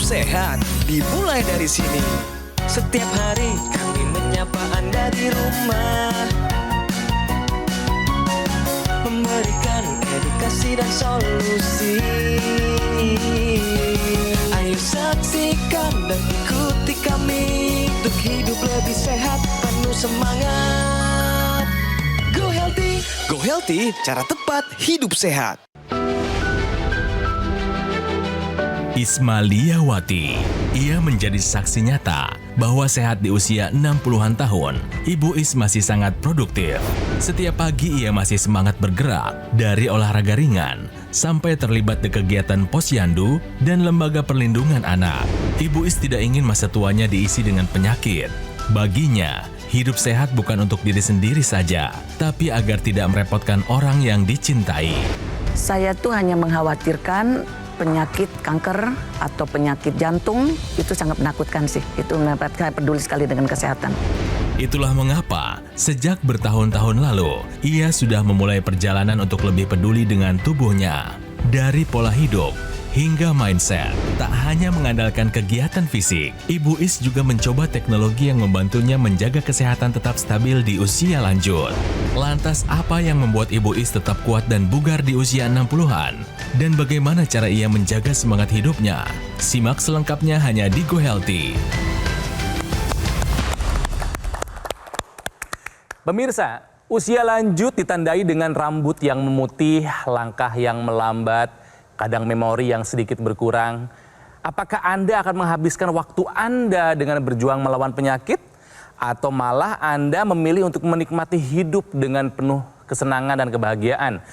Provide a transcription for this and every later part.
sehat dimulai dari sini. Setiap hari kami menyapa Anda di rumah, memberikan edukasi dan solusi. Ayo saksikan dan ikuti kami untuk hidup lebih sehat, penuh semangat. Go Healthy. Go Healthy, cara tepat hidup sehat. Isma Liyawati, ia menjadi saksi nyata bahwa sehat di usia 60-an tahun, Ibu Is masih sangat produktif. Setiap pagi ia masih semangat bergerak, dari olahraga ringan sampai terlibat di kegiatan posyandu dan lembaga perlindungan anak. Ibu Is tidak ingin masa tuanya diisi dengan penyakit. Baginya, hidup sehat bukan untuk diri sendiri saja, tapi agar tidak merepotkan orang yang dicintai. Saya tuh hanya mengkhawatirkan penyakit kanker atau penyakit jantung, itu sangat menakutkan sih. Itu saya peduli sekali dengan kesehatan. Itulah mengapa sejak bertahun-tahun lalu, ia sudah memulai perjalanan untuk lebih peduli dengan tubuhnya. Dari pola hidup hingga mindset, tak hanya mengandalkan kegiatan fisik, Ibu Is juga mencoba teknologi yang membantunya menjaga kesehatan tetap stabil di usia lanjut. Lantas apa yang membuat Ibu Is tetap kuat dan bugar di usia 60-an? Dan bagaimana cara ia menjaga semangat hidupnya? Simak selengkapnya hanya di Go Healthy. Pemirsa, usia lanjut ditandai dengan rambut yang memutih, langkah yang melambat, kadang memori yang sedikit berkurang. Apakah Anda akan menghabiskan waktu Anda dengan berjuang melawan penyakit? Atau malah Anda memilih untuk menikmati hidup dengan penuh kesenangan dan kebahagiaan?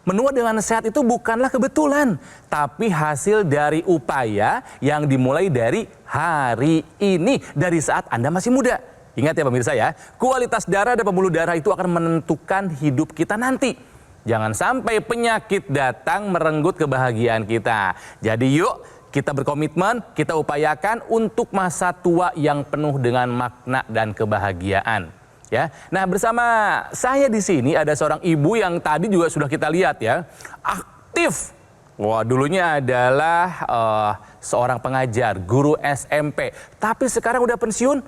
Menua dengan sehat itu bukanlah kebetulan, tapi hasil dari upaya yang dimulai dari hari ini, dari saat Anda masih muda. Ingat ya pemirsa ya, kualitas darah dan pembuluh darah itu akan menentukan hidup kita nanti. Jangan sampai penyakit datang merenggut kebahagiaan kita. Jadi yuk kita berkomitmen, kita upayakan untuk masa tua yang penuh dengan makna dan kebahagiaan. Ya, nah bersama saya di sini ada seorang ibu yang tadi juga sudah kita lihat ya, aktif. Wah, dulunya adalah seorang pengajar, guru SMP, tapi sekarang udah pensiun,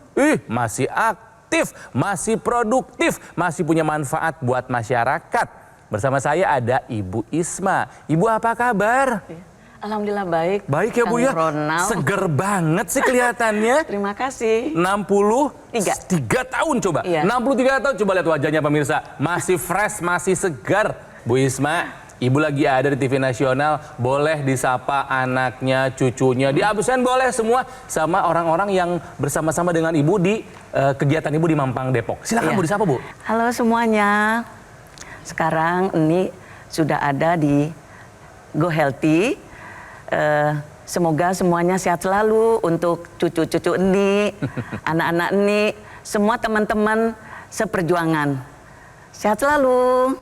masih aktif, masih produktif, masih punya manfaat buat masyarakat. Bersama saya ada Ibu Isma. Ibu apa kabar? Alhamdulillah baik. Baik ya Bu ya, Ronald. seger banget sih kelihatannya. Terima kasih. 63 tahun coba, Iya. 63 tahun, coba lihat wajahnya pemirsa. Masih fresh, masih segar. Bu Isma, Ibu lagi ada di TV nasional, boleh disapa anaknya, cucunya, di absen boleh semua, sama orang-orang yang bersama-sama dengan Ibu di kegiatan Ibu di Mampang, Depok. Silakan Iya. Bu, disapa Bu. Halo semuanya. Sekarang ini sudah ada di Go Healthy. Semoga semuanya sehat selalu untuk cucu-cucu ini, anak-anak ini, semua teman-teman seperjuangan. Sehat selalu.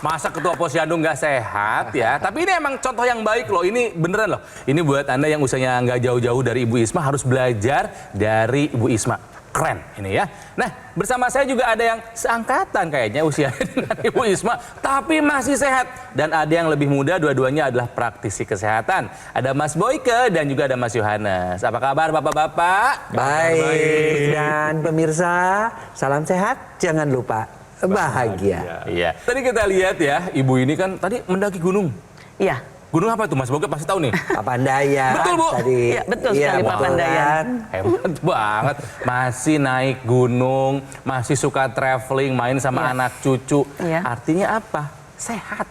Masa ketua posyandu nggak sehat ya? Tapi ini emang contoh yang baik loh. Ini beneran loh. Ini buat Anda yang usianya nggak jauh-jauh dari Ibu Isma, harus belajar dari Ibu Isma. Keren ini ya. Nah, bersama saya juga ada yang seangkatan kayaknya usianya dengan Ibu Isma, tapi masih sehat. Dan ada yang lebih muda, dua-duanya adalah praktisi kesehatan. Ada Mas Boyke dan juga ada Mas Yohanes. Apa kabar Bapak-bapak? Baik. Dan pemirsa, salam sehat, jangan lupa bahagia. Iya. Tadi kita lihat ya, Ibu ini kan tadi mendaki gunung. Iya. Gunung apa itu Mas Boyke pasti tahu nih. Papandayan. Betul, Bu? Tadi. Iya, betul sekali, Papandayan. Hebat banget. Masih naik gunung, masih suka traveling, main sama anak cucu. Iya. Artinya apa? Sehat.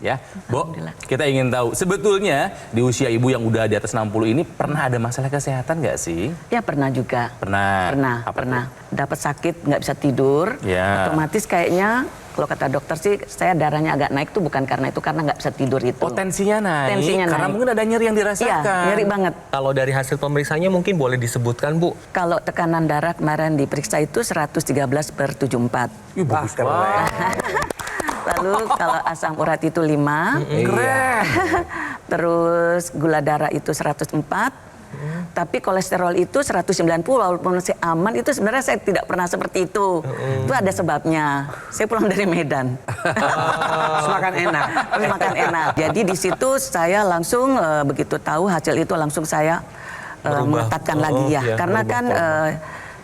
Ya, Bo, Alhamdulillah. kita ingin tahu sebetulnya di usia Ibu yang udah di atas 60 ini pernah ada masalah kesehatan nggak sih? Ya pernah juga. Pernah. Apa Pernah. Dapat sakit, nggak bisa tidur. Ya. Otomatis kayaknya, kalau kata dokter sih, saya darahnya agak naik tuh bukan karena itu, karena nggak bisa tidur itu. Oh, tensinya naik, Tensinya karena naik. mungkin ada nyeri yang dirasakan. Iya, nyeri banget. Kalau dari hasil pemeriksaannya mungkin boleh disebutkan, Bu. Kalau tekanan darah kemarin diperiksa itu 113/74. Ih, bagus banget. Lalu kalau asam urat itu 5. Keren. Terus gula darah itu 104. Tapi kolesterol itu 190 walaupun masih aman, itu sebenarnya saya tidak pernah seperti itu. Itu ada sebabnya. Saya pulang dari Medan. Semakan enak. Makan enak. Jadi di situ saya langsung begitu tahu hasil itu langsung saya mengetatkan lagi ya. Karena kan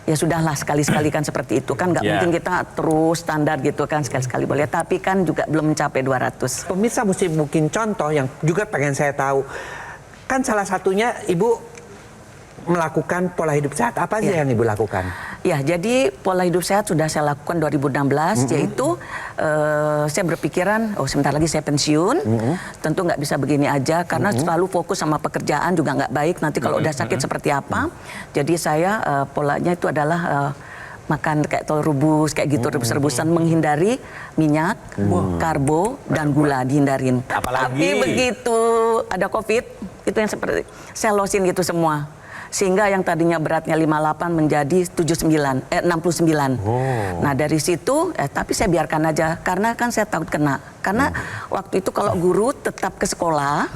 ya sudahlah sekali-sekali kan seperti itu kan nggak mungkin kita terus standar gitu kan sekali-sekali boleh. Tapi kan juga belum mencapai 200. Pemirsa mesti mungkin contoh yang juga pengen saya tahu. Kan salah satunya Ibu melakukan pola hidup sehat. Apa sih yang Ibu lakukan? Ya, jadi pola hidup sehat sudah saya lakukan 2016, yaitu saya berpikiran, oh sebentar lagi saya pensiun, tentu nggak bisa begini aja, karena selalu fokus sama pekerjaan juga nggak baik, nanti kalau udah sakit seperti apa. Jadi saya polanya itu adalah makan kayak telur rebus, kayak gitu, rebus-rebusan, menghindari minyak, karbo, dan gula dihindarin. Apalagi? Tapi begitu ada COVID, itu yang seperti saya losin gitu semua. Sehingga yang tadinya beratnya 58 menjadi 69. Nah dari situ, tapi saya biarkan aja, karena kan saya takut kena. Karena waktu itu kalau guru tetap ke sekolah,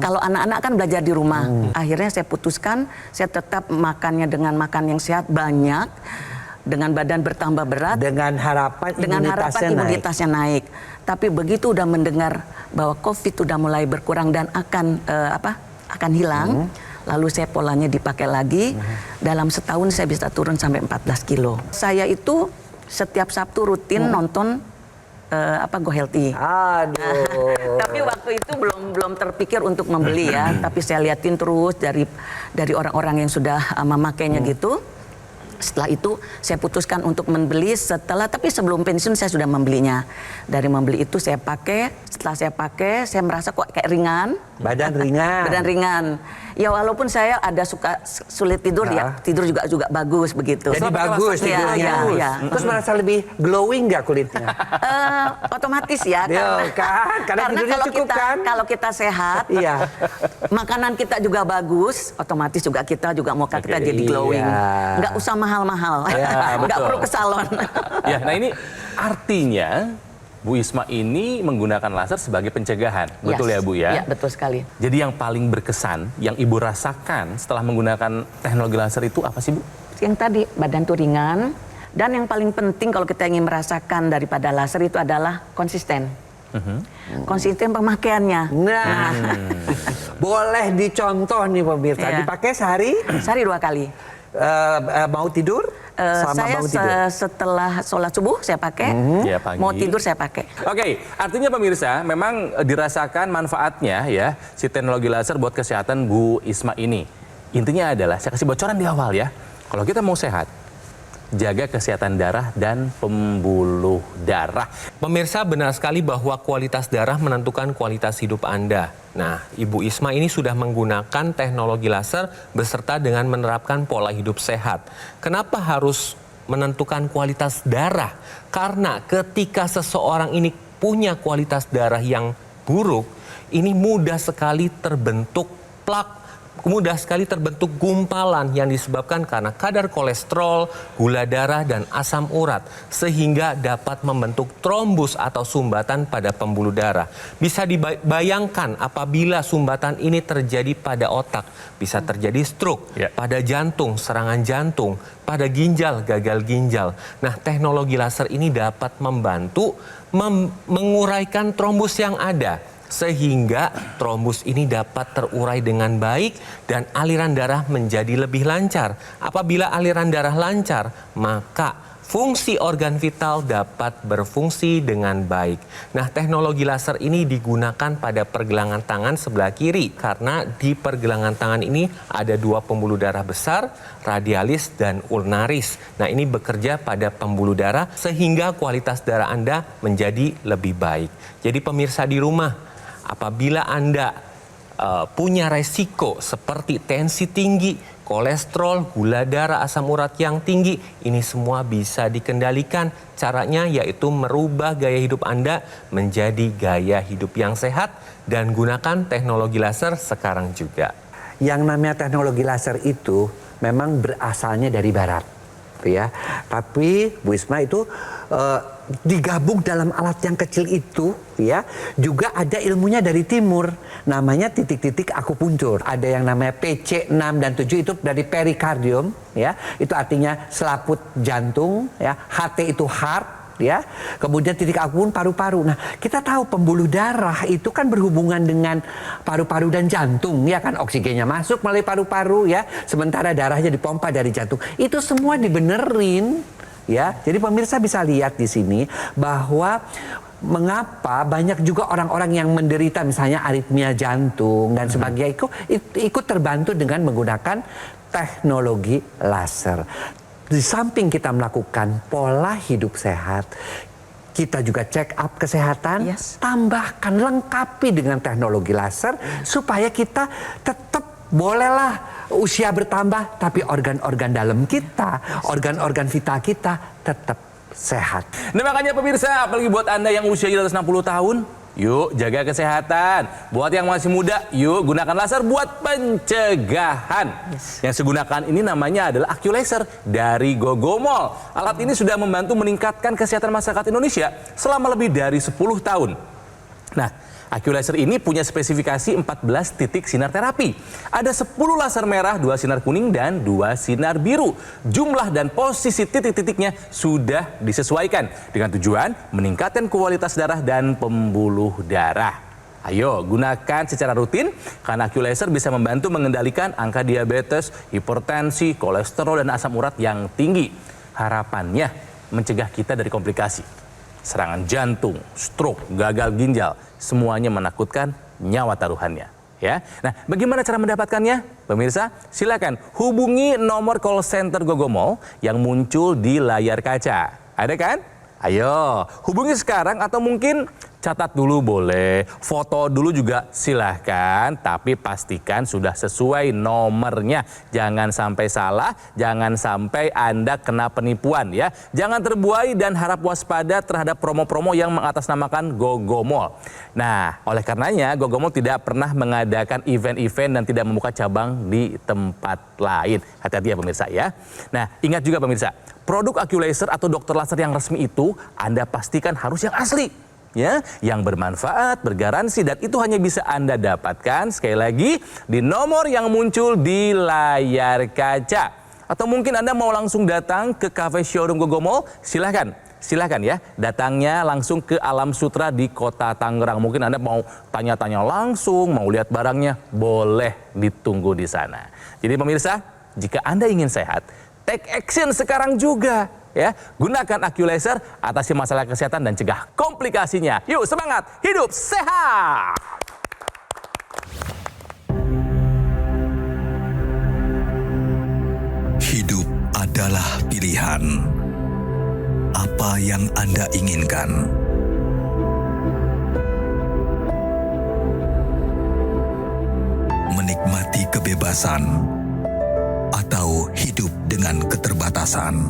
kalau anak-anak kan belajar di rumah. Akhirnya saya putuskan, saya tetap makannya dengan makan yang sehat, banyak, dengan badan bertambah berat. Dengan harapan imunitasnya naik. Tapi begitu udah mendengar bahwa COVID udah mulai berkurang dan akan hilang, lalu saya polanya dipakai lagi. Dalam setahun saya bisa turun sampai 14 kilo. Saya itu setiap Sabtu rutin nonton Go Healthy. Aduh. Tapi waktu itu belum terpikir untuk membeli ya. Tapi saya liatin terus dari orang-orang yang sudah memakainya gitu. Setelah itu saya putuskan untuk membeli tapi sebelum pensiun saya sudah membelinya. Dari membeli itu saya pakai, setelah saya pakai saya merasa kok kayak ringan. Badan ringan. Ya walaupun saya ada suka sulit tidur ya, tidur juga bagus begitu. Jadi bagus tidurnya. Ya. Terus merasa lebih glowing nggak kulitnya? Otomatis ya. Karena tidurnya kalau cukup kan? Kalau kita sehat, makanan kita juga bagus, otomatis juga kita juga muka kita jadi glowing. Nggak usah mahal-mahal, nggak perlu ke salon. Ya, nah ini artinya Bu Isma ini menggunakan laser sebagai pencegahan, betul ya Bu ya? Iya, betul sekali. Jadi yang paling berkesan, yang Ibu rasakan setelah menggunakan teknologi laser itu apa sih Bu? Yang tadi, badan tuh ringan. Dan yang paling penting kalau kita ingin merasakan daripada laser itu adalah konsisten. Konsisten pemakaiannya. Nah, boleh dicontoh nih pemirsa. Dipakai sehari 2 kali. Mau tidur? Saya setelah sholat subuh saya pakai, mau tidur saya pakai. Oke, artinya pemirsa memang dirasakan manfaatnya ya si teknologi laser buat kesehatan Bu Isma ini. Intinya adalah saya kasih bocoran di awal ya. Kalau kita mau sehat, jaga kesehatan darah dan pembuluh darah. Pemirsa, benar sekali bahwa kualitas darah menentukan kualitas hidup Anda. Nah, Ibu Isma ini sudah menggunakan teknologi laser beserta dengan menerapkan pola hidup sehat. Kenapa harus menentukan kualitas darah? Karena ketika seseorang ini punya kualitas darah yang buruk, ini mudah sekali terbentuk plak, mudah sekali terbentuk gumpalan yang disebabkan karena kadar kolesterol, gula darah, dan asam urat, sehingga dapat membentuk trombus atau sumbatan pada pembuluh darah. Bisa dibayangkan apabila sumbatan ini terjadi pada otak, bisa terjadi stroke, pada jantung, serangan jantung, pada ginjal, gagal ginjal. Nah, teknologi laser ini dapat membantu menguraikan trombus yang ada, sehingga trombus ini dapat terurai dengan baik dan aliran darah menjadi lebih lancar. Apabila aliran darah lancar, maka fungsi organ vital dapat berfungsi dengan baik. Nah, teknologi laser ini digunakan pada pergelangan tangan sebelah kiri karena di pergelangan tangan ini ada 2 pembuluh darah besar, radialis dan ulnaris. Nah, ini bekerja pada pembuluh darah sehingga kualitas darah Anda menjadi lebih baik. Jadi pemirsa di rumah, apabila Anda punya resiko seperti tensi tinggi, kolesterol, gula darah, asam urat yang tinggi, ini semua bisa dikendalikan. Caranya yaitu merubah gaya hidup Anda menjadi gaya hidup yang sehat dan gunakan teknologi laser sekarang juga. Yang namanya teknologi laser itu memang berasalnya dari barat. ya. Tapi Bu Isma itu digabung dalam alat yang kecil itu, ya, juga ada ilmunya dari timur, namanya titik-titik akupunktur. Ada yang namanya PC 6 dan 7 itu dari perikardium, ya, itu artinya selaput jantung, ya, HT itu heart, ya, kemudian titik akupunktur paru-paru. Nah, kita tahu pembuluh darah itu kan berhubungan dengan paru-paru dan jantung, ya kan, oksigennya masuk melalui paru-paru, ya, sementara darahnya dipompa dari jantung. Itu semua dibenerin. Ya, jadi pemirsa bisa lihat di sini bahwa mengapa banyak juga orang-orang yang menderita misalnya aritmia jantung dan sebagainya ikut terbantu dengan menggunakan teknologi laser. Di samping kita melakukan pola hidup sehat, kita juga check up kesehatan, tambahkan, lengkapi dengan teknologi laser supaya kita tetap bolehlah usia bertambah, tapi organ-organ dalam kita, organ-organ vital kita tetap sehat. Nah makanya pemirsa, apalagi buat Anda yang usia di atas 60 tahun, yuk jaga kesehatan. Buat yang masih muda, yuk gunakan laser buat pencegahan. Yang saya gunakan ini namanya adalah AccuLaser dari Gogomol. Alat ini sudah membantu meningkatkan kesehatan masyarakat Indonesia selama lebih dari 10 tahun. Nah, AccuLaser ini punya spesifikasi 14 titik sinar terapi. Ada 10 laser merah, 2 sinar kuning, dan 2 sinar biru. Jumlah dan posisi titik-titiknya sudah disesuaikan dengan tujuan meningkatkan kualitas darah dan pembuluh darah. Ayo, gunakan secara rutin karena AccuLaser bisa membantu mengendalikan angka diabetes, hipertensi, kolesterol, dan asam urat yang tinggi. Harapannya mencegah kita dari komplikasi. Serangan jantung, stroke, gagal ginjal, semuanya menakutkan, nyawa taruhannya. Ya, nah bagaimana cara mendapatkannya? Pemirsa, silakan hubungi nomor call center Gogomol yang muncul di layar kaca. Ada kan? Ayo, hubungi sekarang atau mungkin catat dulu boleh, foto dulu juga silahkan, tapi pastikan sudah sesuai nomornya. Jangan sampai salah, jangan sampai Anda kena penipuan ya. Jangan terbuai dan harap waspada terhadap promo-promo yang mengatasnamakan Gogomol. Nah, oleh karenanya Gogomol tidak pernah mengadakan event-event dan tidak membuka cabang di tempat lain. Hati-hati ya pemirsa ya. Nah, ingat juga pemirsa, produk AccuLaser atau dokter laser yang resmi itu Anda pastikan harus yang asli. Ya, yang bermanfaat, bergaransi, dan itu hanya bisa Anda dapatkan sekali lagi di nomor yang muncul di layar kaca. Atau mungkin Anda mau langsung datang ke cafe showroom Gogomol, silahkan ya, datangnya langsung ke Alam Sutra di Kota Tangerang. Mungkin Anda mau tanya-tanya langsung, mau lihat barangnya, boleh ditunggu di sana. Jadi pemirsa, jika Anda ingin sehat, take action sekarang juga. Ya, gunakan AccuLaser, atasi masalah kesehatan dan cegah komplikasinya. Yuk semangat, hidup sehat! Hidup adalah pilihan. Apa yang Anda inginkan? Menikmati kebebasan atau hidup dengan keterbatasan?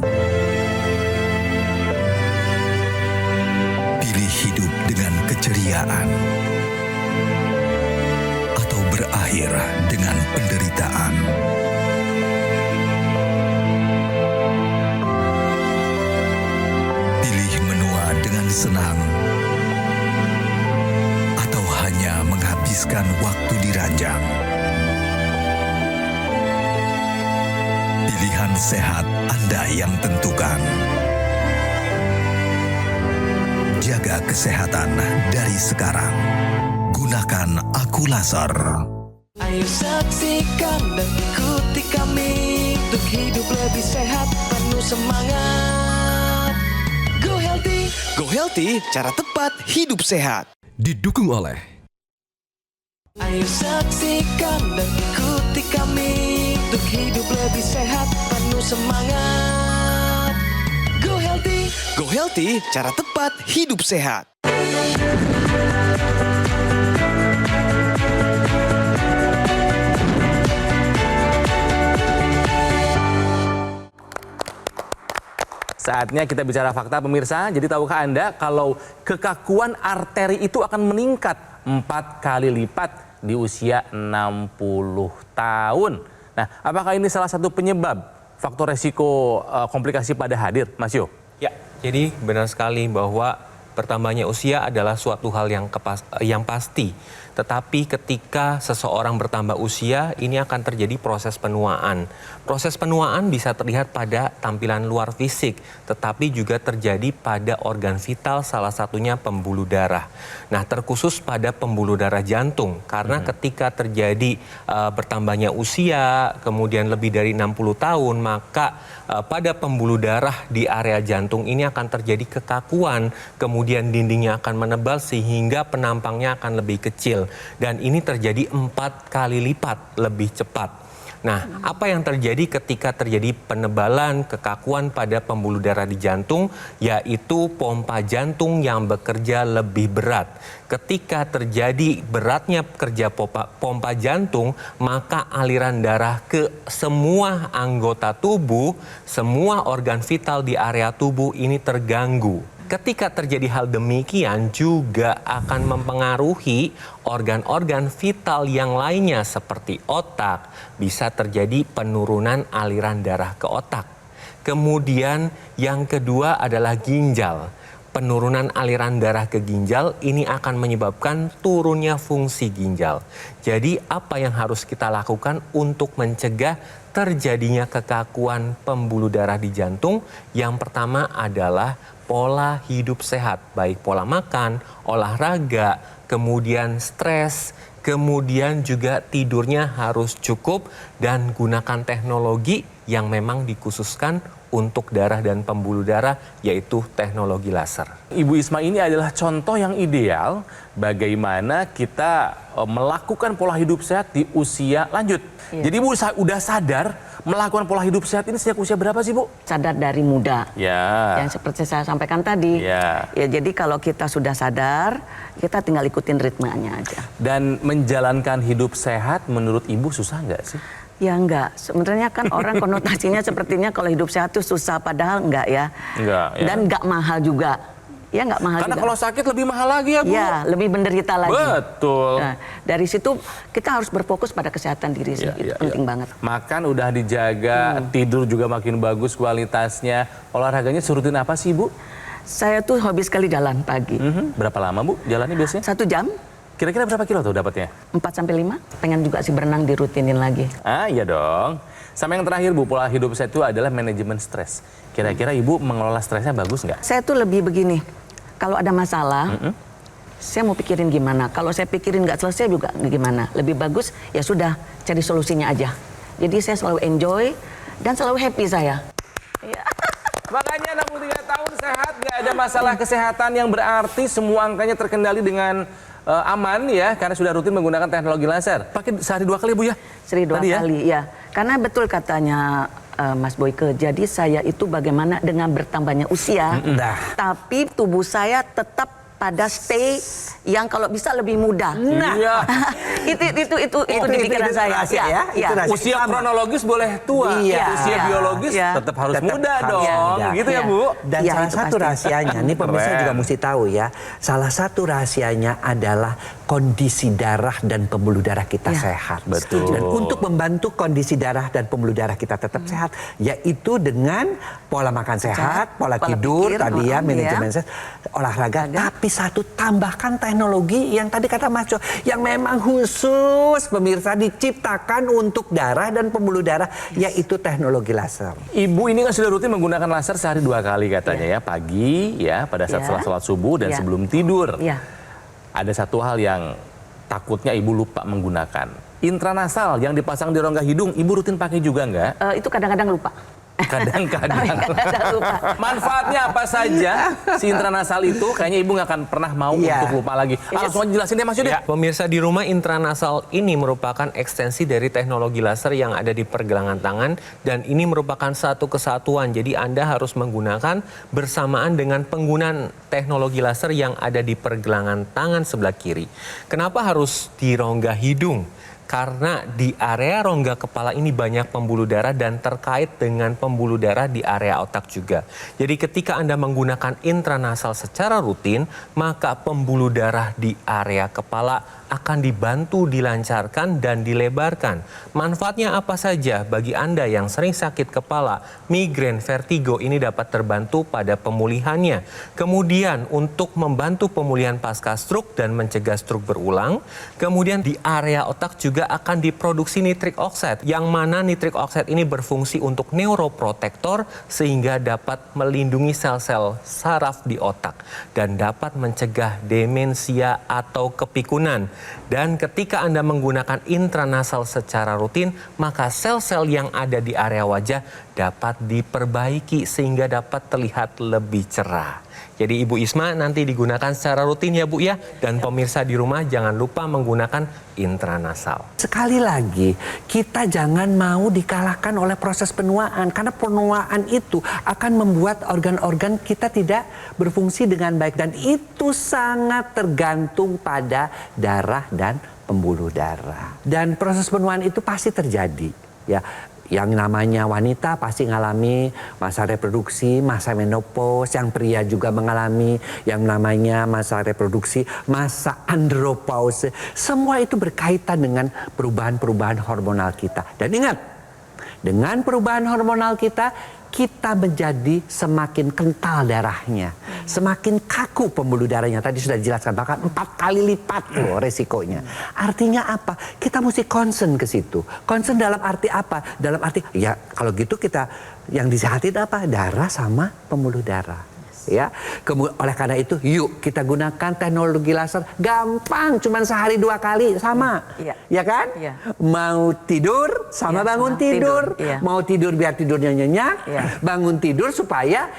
Pilih hidup dengan keceriaan atau berakhir dengan penderitaan. Pilih menua dengan senang atau hanya menghabiskan waktu di ranjang. Pilihan sehat Anda yang tentukan. Jaga kesehatan dari sekarang. Gunakan AccuLaser. Ayo saksikan dan ikuti kami untuk hidup lebih sehat, penuh semangat. Go Healthy. Go Healthy, cara tepat hidup sehat. Didukung oleh Ayo saksikan dan ikuti kami untuk hidup lebih sehat, penuh semangat. Go Healthy. Go Healthy, cara tepat hidup sehat. Saatnya kita bicara fakta pemirsa. Jadi tahukah Anda kalau kekakuan arteri itu akan meningkat 4 kali lipat di usia 60 tahun. Nah, apakah ini salah satu penyebab faktor resiko komplikasi pada hadir, Mas Yo? Ya, jadi benar sekali bahwa bertambahnya usia adalah suatu hal yang pasti. Tetapi ketika seseorang bertambah usia, ini akan terjadi proses penuaan. Proses penuaan bisa terlihat pada tampilan luar fisik, tetapi juga terjadi pada organ vital, salah satunya pembuluh darah. Nah, terkhusus pada pembuluh darah jantung, karena ketika terjadi bertambahnya usia, kemudian lebih dari 60 tahun, maka pada pembuluh darah di area jantung ini akan terjadi kekakuan, kemudian dindingnya akan menebal sehingga penampangnya akan lebih kecil. Dan ini terjadi 4 kali lipat lebih cepat. Nah, apa yang terjadi ketika terjadi penebalan, kekakuan pada pembuluh darah di jantung, yaitu pompa jantung yang bekerja lebih berat. Ketika terjadi beratnya kerja pompa jantung, maka aliran darah ke semua anggota tubuh, semua organ vital di area tubuh ini terganggu. Ketika terjadi hal demikian juga akan mempengaruhi organ-organ vital yang lainnya seperti otak, bisa terjadi penurunan aliran darah ke otak. Kemudian yang kedua adalah ginjal. Penurunan aliran darah ke ginjal ini akan menyebabkan turunnya fungsi ginjal. Jadi apa yang harus kita lakukan untuk mencegah terjadinya kekakuan pembuluh darah di jantung? Yang pertama adalah pola hidup sehat, baik pola makan, olahraga, kemudian stres, kemudian juga tidurnya harus cukup dan gunakan teknologi yang memang dikhususkan untuk darah dan pembuluh darah, yaitu teknologi laser. Ibu Isma ini adalah contoh yang ideal bagaimana kita melakukan pola hidup sehat di usia lanjut. Jadi Ibu udah sadar melakukan pola hidup sehat ini sejak usia berapa sih, Bu? Sadar dari muda. Ya. Yang seperti saya sampaikan tadi. Ya. Ya, jadi kalau kita sudah sadar, kita tinggal ikutin ritmenya aja. Dan menjalankan hidup sehat menurut Ibu susah nggak sih? Ya enggak, sebenarnya kan orang konotasinya sepertinya kalau hidup sehat itu susah, padahal enggak ya. Enggak, ya. Dan enggak mahal juga. Ya enggak mahal Karena juga. kalau sakit lebih mahal lagi ya, Bu. Ya, lebih menderita lagi. Betul. Nah, dari situ kita harus berfokus pada kesehatan diri sih, itu penting banget. Makan udah dijaga, tidur juga makin bagus kualitasnya. Olahraganya serutin apa sih, Bu? Saya tuh hobi sekali jalan pagi. Berapa lama, Bu, jalannya biasanya? 1 jam, Kira-kira berapa kilo tuh dapatnya? 4-5. Pengen juga sih berenang, dirutinin lagi. Ah, iya dong. Sama yang terakhir, Bu, pola hidup saya itu adalah manajemen stres. Kira-kira Ibu mengelola stresnya bagus nggak? Saya tuh lebih begini, kalau ada masalah, saya mau pikirin gimana. Kalau saya pikirin nggak selesai juga gimana. Lebih bagus ya sudah cari solusinya aja. Jadi saya selalu enjoy dan selalu happy saya. Makanya 63 tahun sehat, nggak ada masalah kesehatan yang berarti semua angkanya terkendali dengan aman ya, karena sudah rutin menggunakan teknologi laser. Pakai sehari 2 kali, Bu ya? Sehari 2 Tadi kali ya. Karena betul katanya Mas Boyke, jadi saya itu bagaimana dengan bertambahnya usia, tapi tubuh saya tetap pada stay yang kalau bisa lebih muda. Nah, Iya. itu di pikiran saya. rahasia ya, itu rahasia. Usia kronologis boleh tua, Iya. usia biologis Iya. tetap harus Tetap muda harus dong, muda. gitu ya, Iya. Bu? Dan Ya, salah itu satu pasti. rahasianya, ini pemirsa Keren. juga mesti tahu ya, salah satu rahasianya adalah kondisi darah dan pembuluh darah kita Ya. sehat. Betul. Dan untuk membantu kondisi darah dan pembuluh darah kita tetap sehat, yaitu dengan pola makan sehat, pola tidur, tadi ya, manajemen sehat, olahraga. Tapi satu, tambahkan teknologi yang tadi kata Mas Jo, yang memang khusus pemirsa diciptakan untuk darah dan pembuluh darah, yaitu teknologi laser. Ibu ini kan sudah rutin menggunakan laser sehari 2 kali katanya ya, pagi ya pada saat setelah sholat subuh dan Iya. sebelum tidur. Iya. Ada satu hal yang takutnya Ibu lupa menggunakan. Intranasal yang dipasang di rongga hidung, Ibu rutin pakai juga nggak? Itu kadang-kadang lupa. Kadang-kadang. Kadang-kadang lupa. Manfaatnya apa saja si intranasal itu? Kayaknya Ibu nggak akan pernah mau Iya. untuk lupa lagi. Langsung aja jelasin deh Mas Yudi. Ya, pemirsa di rumah, intranasal ini merupakan ekstensi dari teknologi laser yang ada di pergelangan tangan dan ini merupakan satu kesatuan. Jadi Anda harus menggunakan bersamaan dengan penggunaan teknologi laser yang ada di pergelangan tangan sebelah kiri. Kenapa harus di rongga hidung? Karena di area rongga kepala ini banyak pembuluh darah dan terkait dengan pembuluh darah di area otak juga. Jadi ketika Anda menggunakan intranasal secara rutin, maka pembuluh darah di area kepala akan dibantu dilancarkan dan dilebarkan. Manfaatnya apa saja bagi Anda yang sering sakit kepala, migrain, vertigo ini dapat terbantu pada pemulihannya. Kemudian untuk membantu pemulihan pasca stroke dan mencegah stroke berulang, kemudian di area otak juga akan diproduksi nitrik oxide, yang mana nitrik oxide ini berfungsi untuk neuroprotektor sehingga dapat melindungi sel-sel saraf di otak dan dapat mencegah demensia atau kepikunan. Dan ketika Anda menggunakan intranasal secara rutin, maka sel-sel yang ada di area wajah dapat diperbaiki sehingga dapat terlihat lebih cerah. Jadi Ibu Isma nanti digunakan secara rutin ya Bu ya. Dan pemirsa di rumah jangan lupa menggunakan intranasal. Sekali lagi, kita jangan mau dikalahkan oleh proses penuaan. Karena penuaan itu akan membuat organ-organ kita tidak berfungsi dengan baik. Dan itu sangat tergantung pada darah dan pembuluh darah. Dan proses penuaan itu pasti terjadi. Ya, yang namanya wanita pasti mengalami masa reproduksi, masa menopause, yang pria juga mengalami yang namanya masa reproduksi, masa andropause. Semua itu berkaitan dengan perubahan-perubahan hormonal kita. Dan ingat, dengan perubahan hormonal kita menjadi semakin kental darahnya, semakin kaku pembuluh darahnya. Tadi sudah dijelaskan, bahkan 4 kali lipat loh resikonya. Artinya apa? Kita mesti concern ke situ. Concern dalam arti apa? Dalam arti, ya kalau gitu kita yang disehatin apa? Darah sama pembuluh darah. Ya, oleh karena itu, yuk kita gunakan teknologi laser. Gampang, cuman sehari 2 kali sama, ya kan? Iya. Mau tidur sama bangun tidur. Iya. Mau tidur biar tidurnya nyenyak, bangun tidur supaya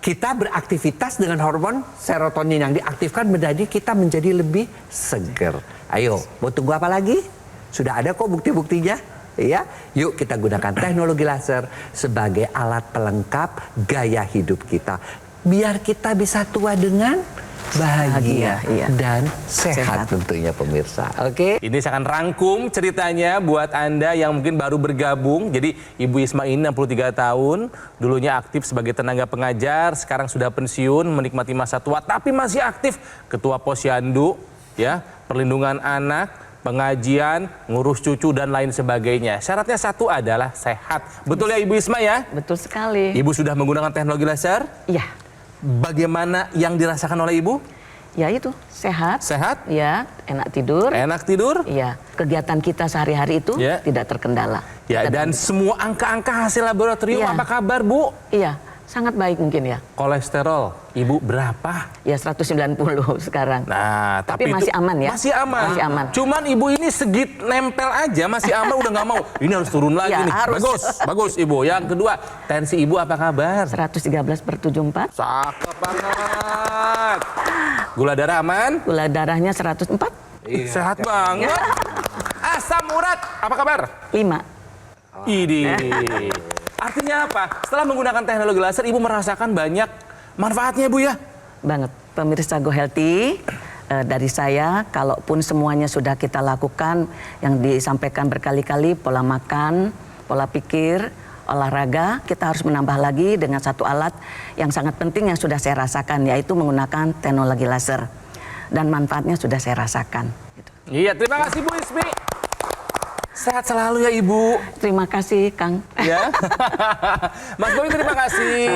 kita beraktivitas dengan hormon serotonin yang diaktifkan menjadi kita menjadi lebih seger. Ayo, mau tunggu apa lagi? Sudah ada kok bukti-buktinya. Ya, yuk kita gunakan teknologi laser sebagai alat pelengkap gaya hidup kita. Biar kita bisa tua dengan bahagia dan sehat tentunya pemirsa. Oke. Ini saya akan rangkum ceritanya buat Anda yang mungkin baru bergabung. Jadi Ibu Isma ini 63 tahun, dulunya aktif sebagai tenaga pengajar, sekarang sudah pensiun, menikmati masa tua tapi masih aktif. Ketua Posyandu, ya, perlindungan anak, pengajian, ngurus cucu dan lain sebagainya. Syaratnya satu adalah sehat. Betul ya Ibu Isma ya? Betul sekali. Ibu sudah menggunakan teknologi laser? Iya. Bagaimana yang dirasakan oleh Ibu? Ya itu, sehat. Sehat? Ya, enak tidur. Enak tidur? Iya, kegiatan kita sehari-hari itu tidak terkendala. Ya, dan semua angka-angka hasil laboratorium apa kabar Bu? Iya, sangat baik mungkin ya. Kolesterol Ibu berapa? Ya 190 sekarang. Nah, tapi masih aman ya? Masih aman. Masih aman. Cuman Ibu ini segit nempel aja, masih aman, udah nggak mau. Ini harus turun lagi nih. Harus. Bagus Ibu. Yang kedua, tensi Ibu apa kabar? 113/74. Cakep banget. Gula darah aman? Gula darahnya 104. Sehat banget. Asam urat apa kabar? 5. Idih. Artinya apa? Setelah menggunakan teknologi laser, Ibu merasakan banyak manfaatnya Bu ya? Banget. Pemirsa Go Healthy, dari saya, kalaupun semuanya sudah kita lakukan, yang disampaikan berkali-kali, pola makan, pola pikir, olahraga, kita harus menambah lagi dengan satu alat yang sangat penting yang sudah saya rasakan, yaitu menggunakan teknologi laser. Dan manfaatnya sudah saya rasakan. Iya, terima kasih Bu Ismi. Sehat selalu ya Ibu. Terima kasih Kang. Ya. Mas Boy terima kasih.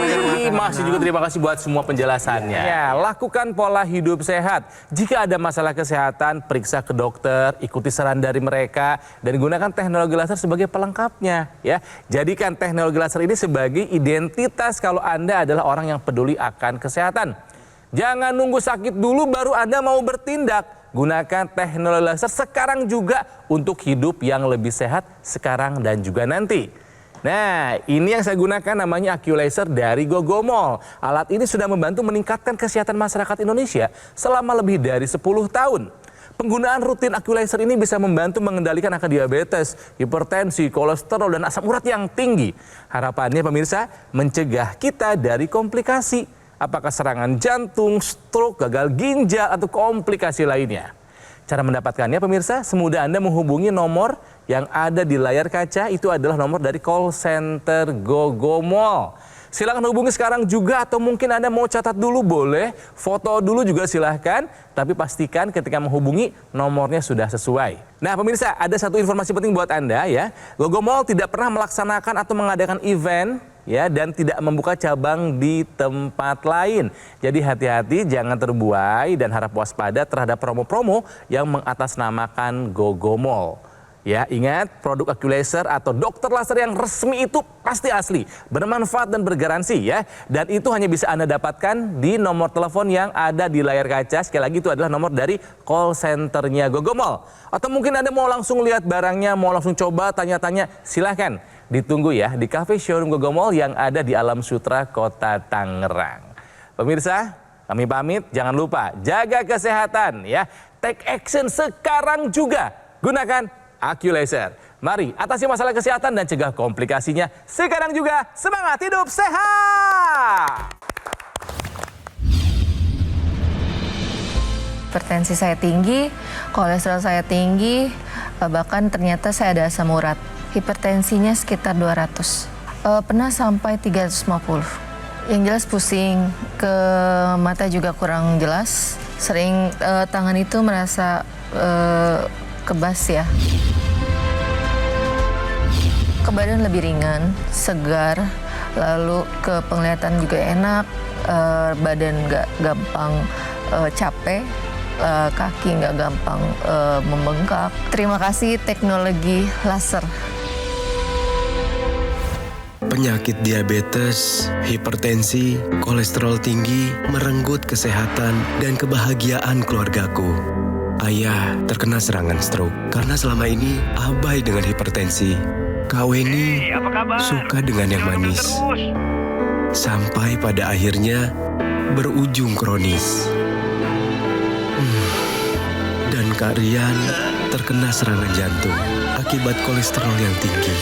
Masih juga terima kasih buat semua penjelasannya. Ya, lakukan pola hidup sehat. Jika ada masalah kesehatan, periksa ke dokter, ikuti saran dari mereka, dan gunakan teknologi laser sebagai pelengkapnya. Ya, jadikan teknologi laser ini sebagai identitas kalau Anda adalah orang yang peduli akan kesehatan. Jangan nunggu sakit dulu baru Anda mau bertindak. Gunakan teknologi laser sekarang juga untuk hidup yang lebih sehat sekarang dan juga nanti. Nah, ini yang saya gunakan namanya AccuLaser dari Gogomol. Alat ini sudah membantu meningkatkan kesehatan masyarakat Indonesia selama lebih dari 10 tahun. Penggunaan rutin AccuLaser ini bisa membantu mengendalikan angka diabetes, hipertensi, kolesterol, dan asam urat yang tinggi. Harapannya pemirsa, mencegah kita dari komplikasi. Apakah serangan jantung, stroke, gagal ginjal, atau komplikasi lainnya. Cara mendapatkannya pemirsa, semudah Anda menghubungi nomor yang ada di layar kaca, itu adalah nomor dari call center Gogomol. Silakan hubungi sekarang juga atau mungkin Anda mau catat dulu boleh, foto dulu juga silahkan. Tapi pastikan ketika menghubungi nomornya sudah sesuai. Nah pemirsa, ada satu informasi penting buat Anda ya. Gogo Mall tidak pernah melaksanakan atau mengadakan event ya dan tidak membuka cabang di tempat lain. Jadi hati-hati, jangan terbuai dan harap waspada terhadap promo-promo yang mengatasnamakan Gogo Mall. Ya, ingat produk Aculaser atau dokter laser yang resmi itu pasti asli, bermanfaat dan bergaransi ya. Dan itu hanya bisa Anda dapatkan di nomor telepon yang ada di layar kaca. Sekali lagi itu adalah nomor dari call centernya Gogo Mall. Atau mungkin Anda mau langsung lihat barangnya, mau langsung coba tanya-tanya, silahkan. Ditunggu ya di cafe showroom Gogo Mall yang ada di Alam Sutra, Kota Tangerang. Pemirsa, kami pamit, jangan lupa jaga kesehatan ya. Take action sekarang juga. Gunakan Aculaser. Mari atasi masalah kesehatan dan cegah komplikasinya. Sekarang juga semangat hidup sehat. Hipertensi saya tinggi, kolesterol saya tinggi, bahkan ternyata saya ada asam urat. Hipertensinya sekitar 200. Pernah sampai 350. Yang jelas pusing, ke mata juga kurang jelas. Sering tangan itu merasa kebas ya. Ke badan lebih ringan, segar, lalu ke penglihatan juga enak, badan nggak gampang capek, kaki nggak gampang membengkak. Terima kasih teknologi laser. Penyakit diabetes, hipertensi, kolesterol tinggi merenggut kesehatan dan kebahagiaan keluargaku. Ayah terkena serangan stroke karena selama ini abai dengan hipertensi. Kak Weni suka dengan yang manis. Sampai pada akhirnya berujung kronis. Dan Kak Rian terkena serangan jantung akibat kolesterol yang tinggi.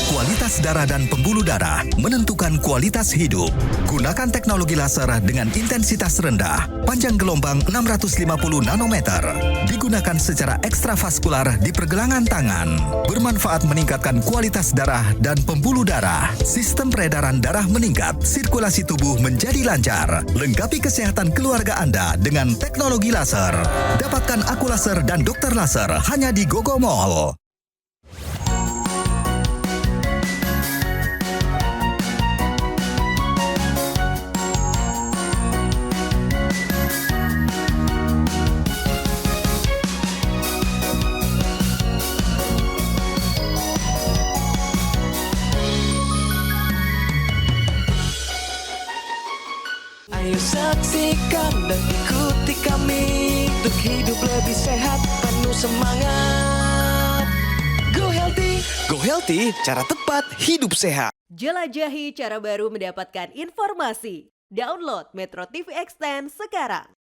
Kualitas darah dan pembuluh darah menentukan kualitas hidup. Gunakan teknologi laser dengan intensitas rendah, panjang gelombang 650 nanometer. Digunakan secara ekstravaskular di pergelangan tangan. Bermanfaat meningkatkan kualitas darah dan pembuluh darah. Sistem peredaran darah meningkat, sirkulasi tubuh menjadi lancar. Lengkapi kesehatan keluarga Anda dengan teknologi laser. Dapatkan Aculaser dan dokter laser hanya di Gogo Mall. Ayo saksikan dan ikuti kami untuk hidup lebih sehat, penuh semangat. Go Healthy. Go Healthy, cara tepat hidup sehat. Jelajahi cara baru mendapatkan informasi. Download Metro TV Extend sekarang.